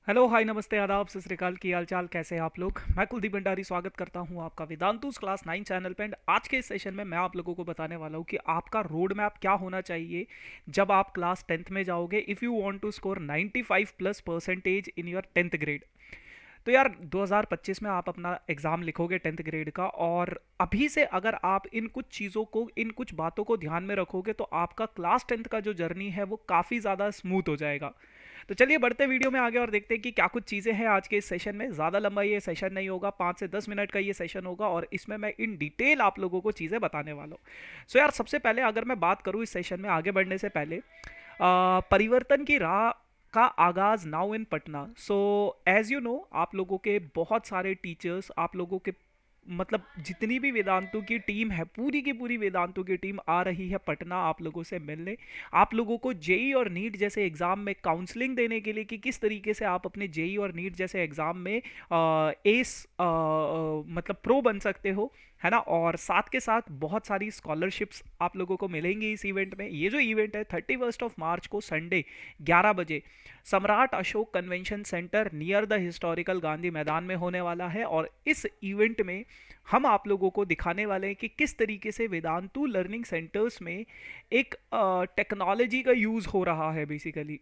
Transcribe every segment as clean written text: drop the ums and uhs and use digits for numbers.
Hello hi नमस्ते आदाब सत श्री अकाल की हाल चाल कैसे हैं आप लोग। मैं कुलदीप भंडारी स्वागत करता हूं आपका वेदांतुस क्लास 9 चैनल पे। एंड आज के इस सेशन में मैं आप लोगों को बताने वाला हूं कि आपका रोड मैप क्या होना चाहिए जब आप क्लास 10th में जाओगे if you want to score 95 plus percentage in your 10th grade. तो यार 2025 में आप अपना एग्ज़ाम लिखोगे 10th ग्रेड का, और अभी से अगर आप इन कुछ चीज़ों को इन कुछ बातों को ध्यान में रखोगे तो आपका क्लास 10th का जो जर्नी है वो काफ़ी ज़्यादा स्मूथ हो जाएगा। तो चलिए बढ़ते वीडियो में आगे और देखते हैं कि क्या कुछ चीज़ें हैं आज के इस सेशन में। ज़्यादा लंबा ये सेशन नहीं होगा, 5 से 10 मिनट का ये सेशन होगा और इसमें मैं इन डिटेल आप लोगों को चीज़ें बताने वाला हूँ। सो यार सबसे पहले अगर मैं बात करूँ इस सेशन में आगे बढ़ने से पहले, परिवर्तन की राह का आगाज now in Patna. So as you know आप लोगों के बहुत सारे टीचर्स, आप लोगों के मतलब जितनी भी वेदांतों की टीम है, पूरी की पूरी वेदांतों की टीम आ रही है पटना आप लोगों से मिलने, आप लोगों को जेई और नीट जैसे एग्ज़ाम में काउंसलिंग देने के लिए कि किस तरीके से आप अपने जेई और नीट जैसे एग्ज़ाम में एस मतलब प्रो बन सकते हो, है ना। और साथ के साथ बहुत सारी स्कॉलरशिप्स आप लोगों को मिलेंगी इस इवेंट में। ये जो इवेंट है 31 मार्च को संडे 11 बजे सम्राट Ashok convention centre near the historical Gandhi मैदान में होने वाला है। और इस इवेंट में हम आप लोगों को दिखाने वाले हैं कि किस तरीके से वेदांतु लर्निंग सेंटर्स में एक टेक्नोलॉजी का यूज़ हो रहा है बेसिकली।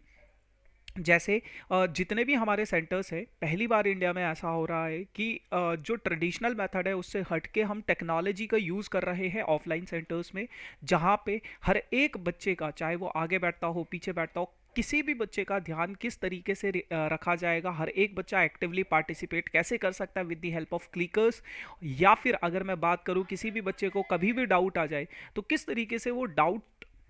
जैसे जितने भी हमारे सेंटर्स हैं, पहली बार इंडिया में ऐसा हो रहा है कि जो ट्रेडिशनल मेथड है उससे हट के हम टेक्नोलॉजी का यूज़ कर रहे हैं ऑफलाइन सेंटर्स में, जहाँ पे हर एक बच्चे का, चाहे वो आगे बैठता हो पीछे बैठता हो, किसी भी बच्चे का ध्यान किस तरीके से रखा जाएगा, हर एक बच्चा एक्टिवली पार्टिसिपेट कैसे कर सकता है विद द हेल्प ऑफ क्लिकर्स। या फिर अगर मैं बात करूं किसी भी बच्चे को कभी भी डाउट आ जाए तो किस तरीके से वो डाउट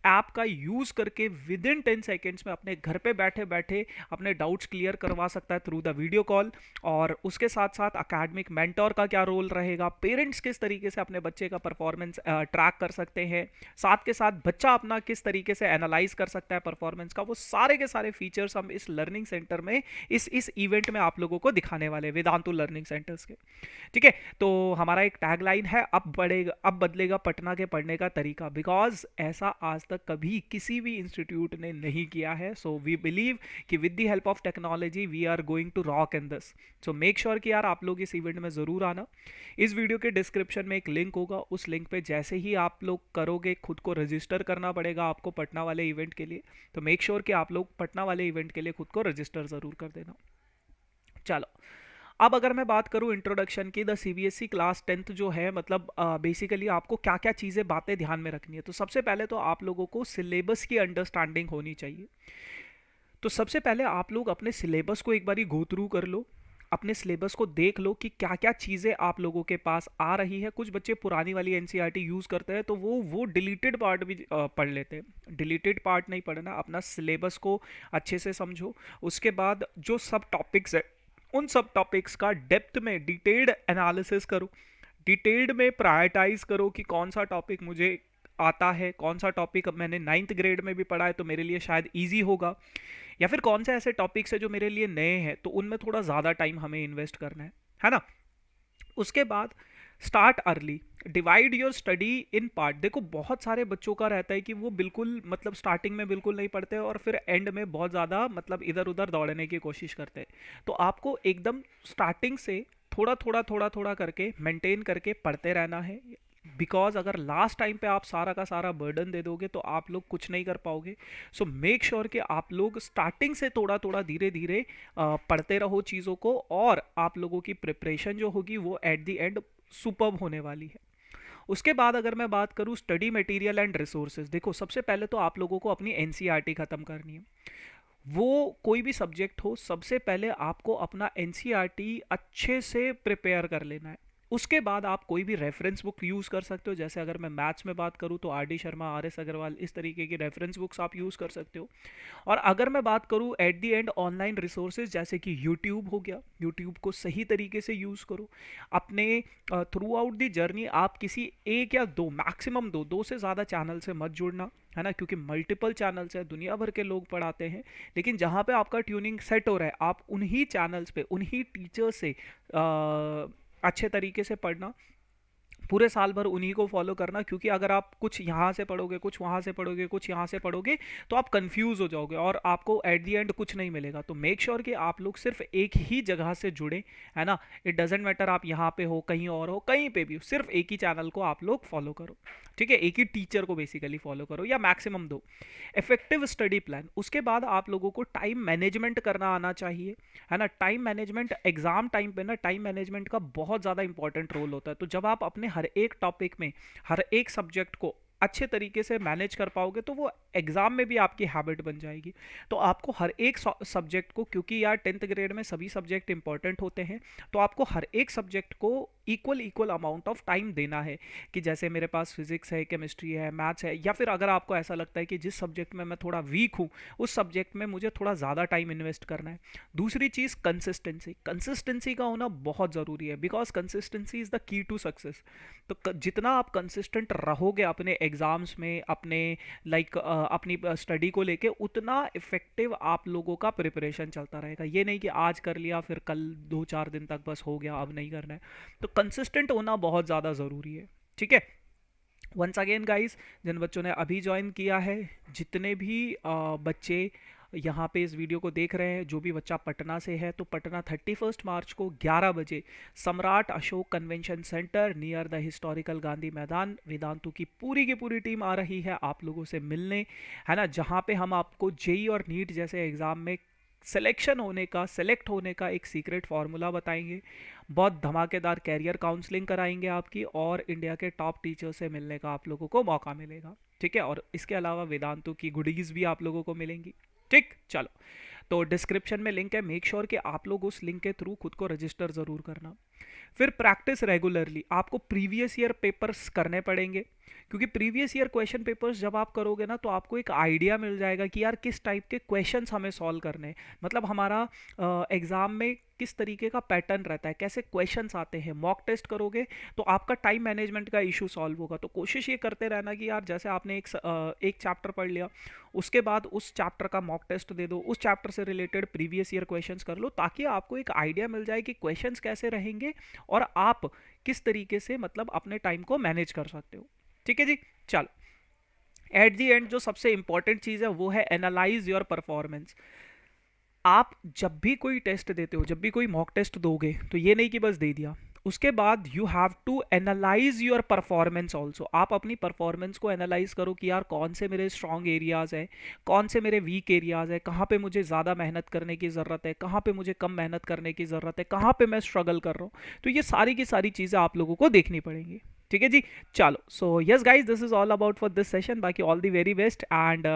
ऐप का यूज करके विद इन 10 सेकेंड्स में अपने घर पे बैठे बैठे अपने डाउट्स क्लियर करवा सकता है थ्रू द वीडियो कॉल। और उसके साथ साथ अकेडमिक मेंटोर का क्या रोल रहेगा, पेरेंट्स किस तरीके से अपने बच्चे का परफॉर्मेंस ट्रैक कर सकते हैं, साथ के साथ बच्चा अपना किस तरीके से एनालाइज कर सकता है परफॉर्मेंस का, वो सारे के सारे फीचर्स हम इस लर्निंग सेंटर में इस इवेंट में आप लोगों को दिखाने वाले वेदांतु लर्निंग सेंटर्स के। ठीक है, तो हमारा एक टैगलाइन है, अब बढ़ेगा अब बदलेगा पटना के पढ़ने का तरीका, बिकॉज ऐसा आज तक कभी किसी भी इंस्टीट्यूट ने नहीं किया है। सो वी बिलीव कि with the help of technology we are going to rock in this. So make sure कि यार आप लोग इस इवेंट में ज़रूर आना। इस वीडियो के डिस्क्रिप्शन में एक लिंक होगा, उस लिंक पे जैसे ही आप लोग करोगे खुद को रजिस्टर करना पड़ेगा आपको पटना वाले इवेंट के लिए। तो मेक श्योर कि आप लोग पटना वाले इवेंट के लिए खुद को रजिस्टर ज़रूर कर देना। चलो, अब अगर मैं बात करूं इंट्रोडक्शन की, द सीबीएसई क्लास 10th जो है, मतलब बेसिकली आपको क्या क्या चीज़ें बातें ध्यान में रखनी है। तो सबसे पहले तो आप लोगों को सिलेबस की अंडरस्टैंडिंग होनी चाहिए। तो सबसे पहले आप लोग अपने सिलेबस को एक बारी गो थ्रू कर लो, अपने सिलेबस को देख लो कि क्या क्या चीज़ें आप लोगों के पास आ रही है। कुछ बच्चे पुरानी वाली एनसीईआरटी यूज़ करते हैं तो वो डिलीटेड पार्ट भी पढ़ लेते हैं। डिलीटेड पार्ट नहीं पढ़ना, अपना सिलेबस को अच्छे से समझो। उसके बाद जो सब टॉपिक्स है उन सब टॉपिक्स का डेप्थ में डिटेल्ड एनालिसिस करो, डिटेल्ड में प्रायोरिटाइज करो कि कौन सा टॉपिक मुझे आता है, कौन सा टॉपिक मैंने 9th ग्रेड में भी पढ़ा है तो मेरे लिए शायद ईजी होगा, या फिर कौन से ऐसे टॉपिक्स है जो मेरे लिए नए हैं तो उनमें थोड़ा ज़्यादा टाइम हमें इन्वेस्ट करना है ना। उसके बाद start early, divide your study in part. देखो बहुत सारे बच्चों का रहता है कि वो बिल्कुल मतलब स्टार्टिंग में बिल्कुल नहीं पढ़ते और फिर एंड में बहुत ज़्यादा मतलब इधर उधर दौड़ने की कोशिश करते हैं। तो आपको एकदम स्टार्टिंग से थोड़ा थोड़ा थोड़ा थोड़ा करके मेंटेन करके पढ़ते रहना है। बिकॉज अगर लास्ट टाइम पे आप सारा का सारा बर्डन दे दोगे तो आप लोग कुछ नहीं कर पाओगे। सो मेक श्योर कि आप लोग स्टार्टिंग से थोड़ा थोड़ा धीरे धीरे पढ़ते रहो चीज़ों को, और आप लोगों की प्रिपरेशन जो होगी वो एट द एंड सुपर्ब होने वाली है। उसके बाद अगर मैं बात करूँ स्टडी मटेरियल एंड रिसोर्सेज, देखो सबसे पहले तो आप लोगों को अपनी एनसीईआरटी ख़त्म करनी है। वो कोई भी सब्जेक्ट हो, सबसे पहले आपको अपना एनसीईआरटी अच्छे से प्रिपेयर कर लेना है। उसके बाद आप कोई भी रेफरेंस बुक यूज़ कर सकते हो। जैसे अगर मैं मैथ्स में बात करूँ तो R D Sharma, R S Agarwal, इस तरीके की रेफरेंस बुक्स आप यूज़ कर सकते हो। और अगर मैं बात करूँ at the and online resources, जैसे कि यूट्यूब हो गया, यूट्यूब को सही तरीके से यूज़ करो। अपने थ्रू आउट दी जर्नी आप किसी एक या दो, मैक्सिमम दो से ज़्यादा चैनल से मत जुड़ना, है ना, क्योंकि मल्टीपल चैनल्स हैं, दुनिया भर के लोग पढ़ाते हैं। लेकिन जहाँ पे आपका ट्यूनिंग सेट हो रहा है आप उन्हीं चैनल्स पे उन्हीं टीचर से अच्छे तरीके से पढ़ना। पूरे साल भर उन्हीं को फॉलो करना, क्योंकि अगर आप कुछ यहाँ से पढ़ोगे, कुछ वहाँ से पढ़ोगे, कुछ यहाँ से पढ़ोगे, तो आप कंफ्यूज हो जाओगे और आपको एट दी एंड कुछ नहीं मिलेगा। तो मेक श्योर कि आप लोग सिर्फ एक ही जगह से जुड़े, है ना। इट डजेंट मैटर आप यहाँ पे हो, कहीं और हो, कहीं पे भी हो, सिर्फ एक ही चैनल को आप लोग फॉलो करो, ठीक है। एक ही टीचर को बेसिकली फॉलो करो, या मैक्सिमम दो। इफेक्टिव स्टडी प्लान, उसके बाद आप लोगों को टाइम मैनेजमेंट करना आना चाहिए, है ना। टाइम मैनेजमेंट एग्जाम टाइम पे ना, टाइम मैनेजमेंट का बहुत ज़्यादा इंपॉर्टेंट रोल होता है। तो जब आप अपने हर एक टॉपिक में, हर एक सब्जेक्ट को अच्छे तरीके से मैनेज कर पाओगे, तो वो एग्जाम में भी आपकी हैबिट बन जाएगी। तो आपको हर एक सब्जेक्ट को, क्योंकि यार 10th ग्रेड में सभी सब्जेक्ट इंपॉर्टेंट होते हैं, तो आपको हर एक सब्जेक्ट को equal equal amount of time देना है। कि जैसे मेरे पास फिजिक्स है, केमिस्ट्री है, मैथ्स है, या फिर अगर आपको ऐसा लगता है कि जिस सब्जेक्ट में मैं थोड़ा वीक हूँ, उस सब्जेक्ट में मुझे थोड़ा ज़्यादा टाइम इन्वेस्ट करना है। दूसरी चीज़ कंसिस्टेंसी, कंसिस्टेंसी का होना बहुत ज़रूरी है, because consistency is the key to success. तो जितना आप कंसिस्टेंट रहोगे अपने एग्जाम्स में, अपने अपनी स्टडी को लेके, उतना इफेक्टिव आप लोगों का प्रिपरेशन चलता रहेगा। ये नहीं कि आज कर लिया फिर कल 2-4 दिन तक बस हो गया, अब नहीं करना है। तो कंसिस्टेंट होना बहुत ज़्यादा ज़रूरी है, ठीक है। वंस अगेन गाइस, जिन बच्चों ने अभी ज्वाइन किया है, जितने भी बच्चे यहाँ पे इस वीडियो को देख रहे हैं, जो भी बच्चा पटना से है, तो पटना 31 मार्च को 11 बजे सम्राट Ashok convention centre near the historical Gandhi मैदान, वेदांतु की पूरी टीम आ रही है आप लोगों से मिलने, है ना। जहाँ पे हम आपको जेई और नीट जैसे एग्ज़ाम में सेलेक्ट होने का एक सीक्रेट फार्मूला बताएंगे, बहुत धमाकेदार कैरियर काउंसलिंग कराएंगे आपकी, और इंडिया के टॉप टीचर से मिलने का आप लोगों को मौका मिलेगा, ठीक है। और इसके अलावा वेदांतु की गुडीज़ भी आप लोगों को मिलेंगी, ठीक। चलो, तो डिस्क्रिप्शन में लिंक है, मेक श्योर कि आप लोग उस लिंक के थ्रू खुद को रजिस्टर ज़रूर करना। फिर प्रैक्टिस रेगुलरली, आपको प्रीवियस ईयर पेपर्स करने पड़ेंगे, क्योंकि प्रीवियस ईयर क्वेश्चन पेपर्स जब आप करोगे ना, तो आपको एक आइडिया मिल जाएगा कि यार किस टाइप के क्वेश्चंस हमें सॉल्व करने हैं, मतलब हमारा एग्ज़ाम में किस तरीके का पैटर्न रहता है, कैसे क्वेश्चंस आते हैं। मॉक टेस्ट करोगे तो आपका टाइम मैनेजमेंट का इशू सॉल्व होगा। तो कोशिश ये करते रहना कि यार जैसे आपने एक चैप्टर पढ़ लिया, उसके बाद उस चैप्टर का मॉक टेस्ट दे दो, उस चैप्टर से रिलेटेड प्रीवियस ईयर क्वेश्चंस कर लो, ताकि आपको एक आइडिया मिल जाए कि क्वेश्चंस कैसे रहेंगे और आप किस तरीके से मतलब अपने टाइम को मैनेज कर सकते हो, ठीक है जी। चलो, एट दी एंड जो सबसे इंपॉर्टेंट चीज़ है वो है एनालाइज योर परफॉर्मेंस। आप जब भी कोई टेस्ट देते हो, जब भी कोई मॉक टेस्ट दोगे, तो ये नहीं कि बस दे दिया, उसके बाद you have to analyse your performance also. आप अपनी परफॉर्मेंस को एनालाइज करो कि यार कौन से मेरे स्ट्रॉन्ग एरियाज है, कौन से मेरे वीक एरियाज है, कहाँ पे मुझे ज़्यादा मेहनत करने की ज़रूरत है, कहाँ पे मुझे कम मेहनत करने की ज़रूरत है, कहाँ पे मैं स्ट्रगल कर रहा हूँ। तो ये सारी की सारी चीज़ें आप लोगों को देखनी पड़ेंगी, ठीक है जी। चलो, so yes guys, this is all about for this session. बाकी all the very best, and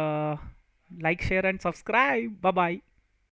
like share and subscribe. Bye bye.